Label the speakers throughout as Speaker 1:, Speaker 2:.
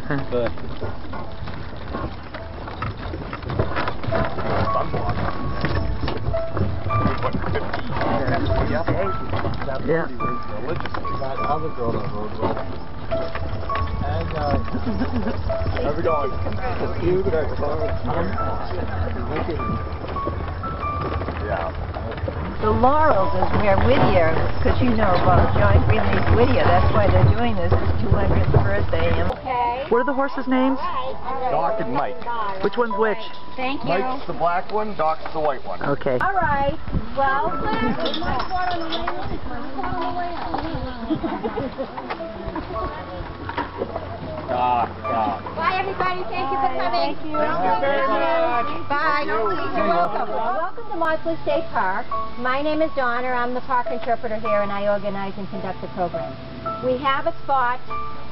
Speaker 1: But
Speaker 2: yeah.
Speaker 3: That other girl that rode well. And, how's it going? You got yeah.
Speaker 2: The Laurels is where Whittier, because you know about John Greenleaf Whittier, that's why they're doing this, his 200th birthday.
Speaker 4: Okay.
Speaker 2: What are the horses' names?
Speaker 3: Doc and Mike.
Speaker 2: Which one's which?
Speaker 4: Thank you.
Speaker 3: Mike's the black one, Doc's the white one.
Speaker 2: Okay.
Speaker 4: All right. Well, bye, everybody. Thank you for coming.
Speaker 3: Thank you very much.
Speaker 4: Bye. You're welcome. Welcome to Maudslay State Park. My name is Donna. I'm the park interpreter here, and I organize and conduct the program. We have a spot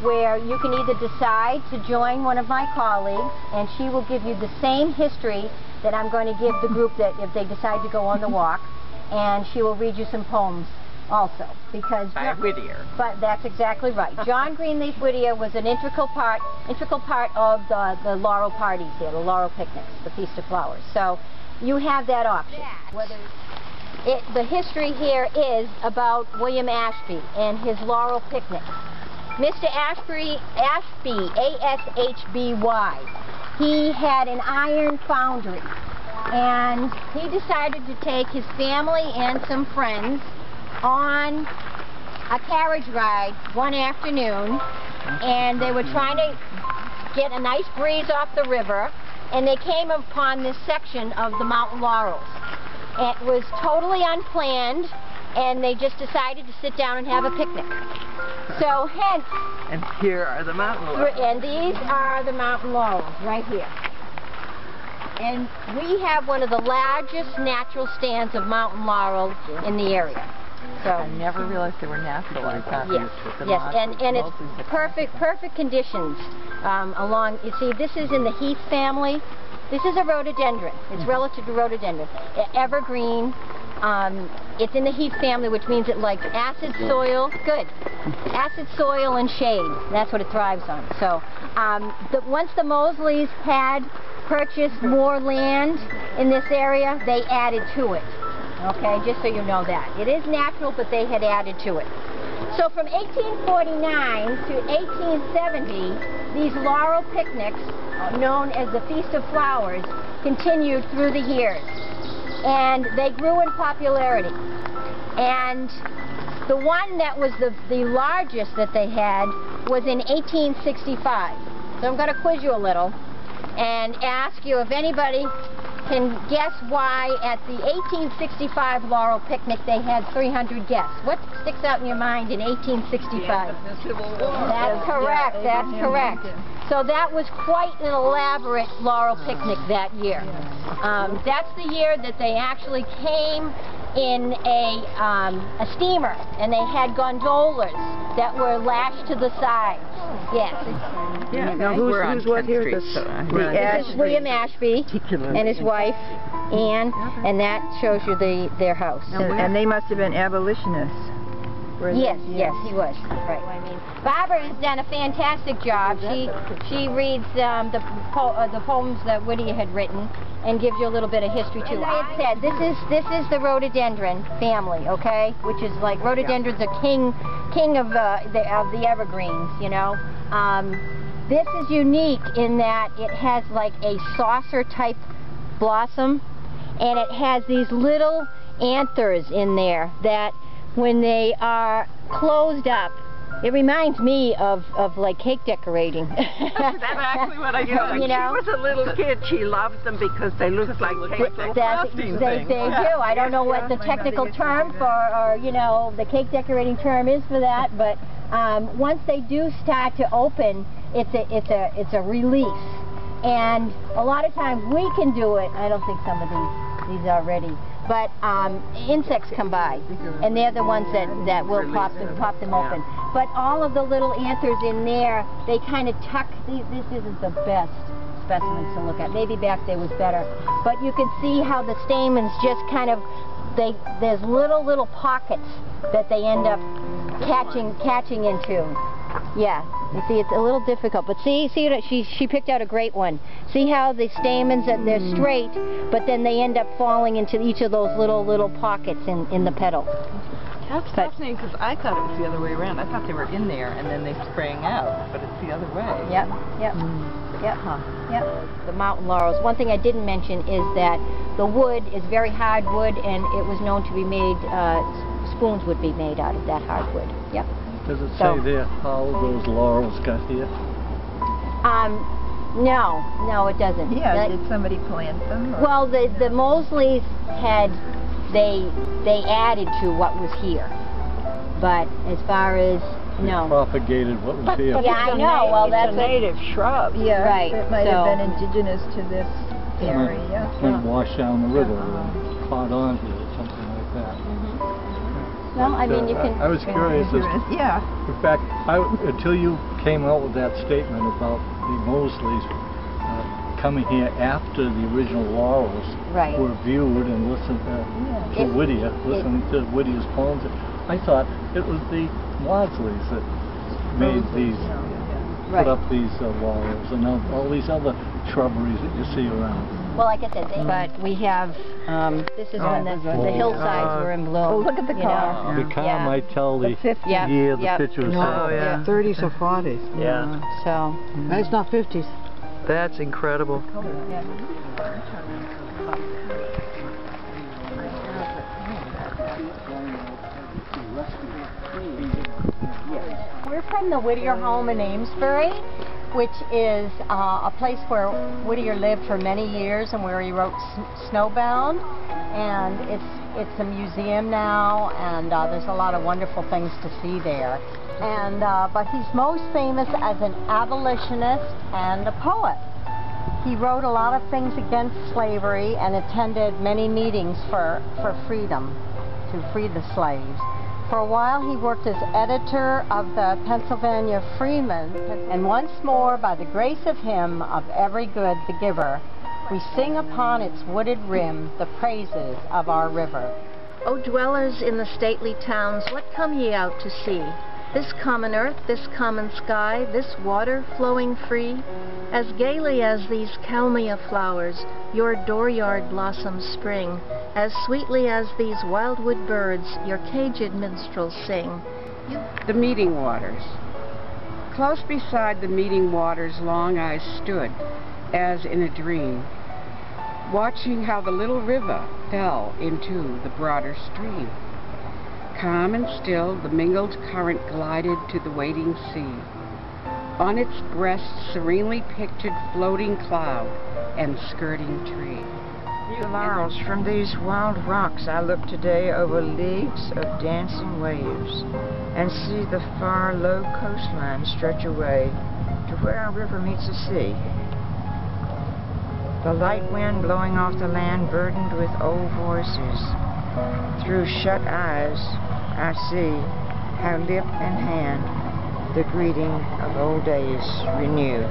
Speaker 4: where you can either decide to join one of my colleagues, and she will give you the same history that I'm going to give the group that if they decide to go on the walk, and she will read you some poems also, because
Speaker 2: By Whittier.
Speaker 4: But that's exactly right. John Greenleaf Whittier was an integral part of the Laurel parties here, the Laurel picnics, the Feast of Flowers. So you have that option. The history here is about William Ashby and his Laurel picnic. Mr. Ashby, A-S-H-B-Y, he had an iron foundry, and he decided to take his family and some friends on a carriage ride one afternoon, and they were trying to get a nice breeze off the river, and they came upon this section of the Mountain Laurels. It was totally unplanned, and they just decided to sit down and have a picnic. So hence...
Speaker 2: And here are the mountain laurels.
Speaker 4: And these are the mountain laurels right here. And we have one of the largest natural stands of mountain laurel in the area. So
Speaker 2: I never realized they were natural like that.
Speaker 4: yes, and it's perfect conditions along. You see, this is in the heath family. This is a rhododendron. It's relative to rhododendron. Evergreen. It's in the heath family, which means it likes acid soil. Good. Acid soil and shade. That's what it thrives on. So once the Maudslays had purchased more land in this area, they added to it. Okay, just so you know that. It is natural, but they had added to it. So from 1849 to 1870, these laurel picnics, known as the Feast of Flowers, continued through the years. And they grew in popularity. And the one that was the largest that they had was in 1865. So I'm going to quiz you a little and ask you if anybody can guess why at the 1865 Laurel picnic they had 300 guests. What sticks out in your mind in 1865?
Speaker 2: The Civil War.
Speaker 4: That's correct, that's correct. So that was quite an elaborate Laurel picnic that year. That's the year that they actually came in a steamer, and they had gondolas that were lashed to the sides. Yes.
Speaker 2: Yeah. Now who's what here? This
Speaker 4: is William Ashby and his wife Anne, and that shows you their house.
Speaker 2: And they must have been abolitionists.
Speaker 4: Yes, yes, he was. Right. Barbara has done a fantastic job. She reads the poems that Whittier had written and gives you a little bit of history too. As I had said, this is the rhododendron family, okay? Which is like rhododendron's a king of the evergreens, you know. This is unique in that it has like a saucer type blossom, and it has these little anthers in there that when they are closed up, it reminds me of like cake decorating.
Speaker 2: That's actually what I thought. You know? She was a little kid. She loved them because they looked like cake.
Speaker 4: They do. I don't know what the technical term for, you know, the cake decorating term is for that, but once they do start to open, it's a release. And a lot of times we can do it. I don't think some of these are ready. But insects come by, and they're the ones that will pop them open. But all of the little anthers in there, they kind of tuck. This isn't the best specimens to look at. Maybe back there was better. But you can see how the stamens just kind of, there's little pockets that they end up catching into. Yeah, you see, it's a little difficult, but see that she picked out a great one. See how the stamens, they're straight, but then they end up falling into each of those little pockets in the petal.
Speaker 2: That's fascinating, because I thought it was the other way around. I thought they were in there and then they sprang out, but it's the other way.
Speaker 4: Yep. The mountain laurels. One thing I didn't mention is that the wood is very hard wood, and it was known to be made, spoons would be made out of that hardwood. Yep.
Speaker 3: Does it say there how those laurels got here?
Speaker 4: No, it doesn't.
Speaker 2: Yeah, did somebody plant them? Or?
Speaker 4: Well, the Maudslays had, they added to what was here. But as far as, no.
Speaker 3: Propagated what was here.
Speaker 4: Yeah, I know. Well, that's
Speaker 2: a native shrub. Yeah,
Speaker 4: right.
Speaker 2: It might have been indigenous to this area.
Speaker 3: Went washed down the river and caught on here or something like that.
Speaker 4: Well, I mean, you can...
Speaker 3: I was curious.
Speaker 2: Yeah.
Speaker 3: In fact, until you came out with that statement about the Mauslays coming here after the original laurels were viewed and listened to Whittier, listening to Whittier's poems, I thought it was the Maudslays that made these, put up these laurels and all these other shrubberies that you see around.
Speaker 4: Well, like I said, but we have, this is when the hillsides were in bloom.
Speaker 2: Oh, look at the car.
Speaker 3: The car might tell the year the picture was taken.
Speaker 1: Oh, yeah. 30s or 40s.
Speaker 3: Yeah.
Speaker 4: So.
Speaker 1: It's not 50s.
Speaker 5: That's incredible.
Speaker 4: We're from the Whittier home in Amesbury, which is a place where Whittier lived for many years and where he wrote Snowbound. And it's a museum now, and there's a lot of wonderful things to see there. And but he's most famous as an abolitionist and a poet. He wrote a lot of things against slavery and attended many meetings for freedom, to free the slaves. For a while he worked as editor of the Pennsylvania Freeman, and once more, by the grace of him, of every good the giver, we sing upon its wooded rim the praises of our river. O dwellers in the stately towns, what come ye out to see? This common earth, this common sky, this water flowing free? As gaily as these kalmia flowers, your dooryard blossoms spring, as sweetly as these wildwood birds, your caged minstrels sing.
Speaker 6: The meeting waters. Close beside the meeting waters long I stood, as in a dream, watching how the little river fell into the broader stream. Calm and still, the mingled current glided to the waiting sea. On its breast, serenely pictured floating cloud and skirting tree.
Speaker 7: The laurels from these wild rocks I look today over leagues of dancing waves, and see the far low coastline stretch away to where our river meets the sea. The light wind blowing off the land burdened with old voices. Through shut eyes I see how lip and hand the greeting of old days renewed.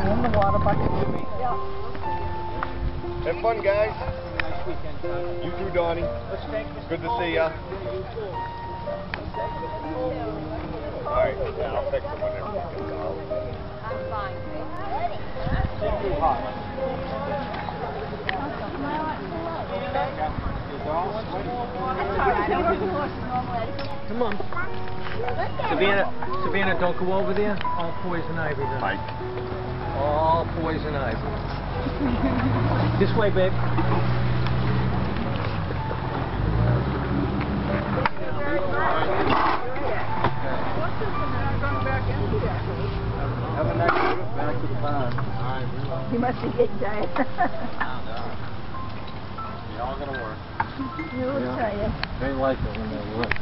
Speaker 2: In the water bucket.
Speaker 8: Have fun, guys. You too, Donnie. Good to see ya. Alright, yeah, I'll fix them whenever we get out.
Speaker 4: I'm fine.
Speaker 8: Too hot.
Speaker 5: Come on. Savannah, don't go over there. All poison ivy.
Speaker 8: Mike.
Speaker 5: All poison ivy. This way, babe.
Speaker 3: Have a nice trip back to the pond.
Speaker 2: You must be getting tired.
Speaker 8: You're all gonna work.
Speaker 2: You'll tell you.
Speaker 3: They like it when they work.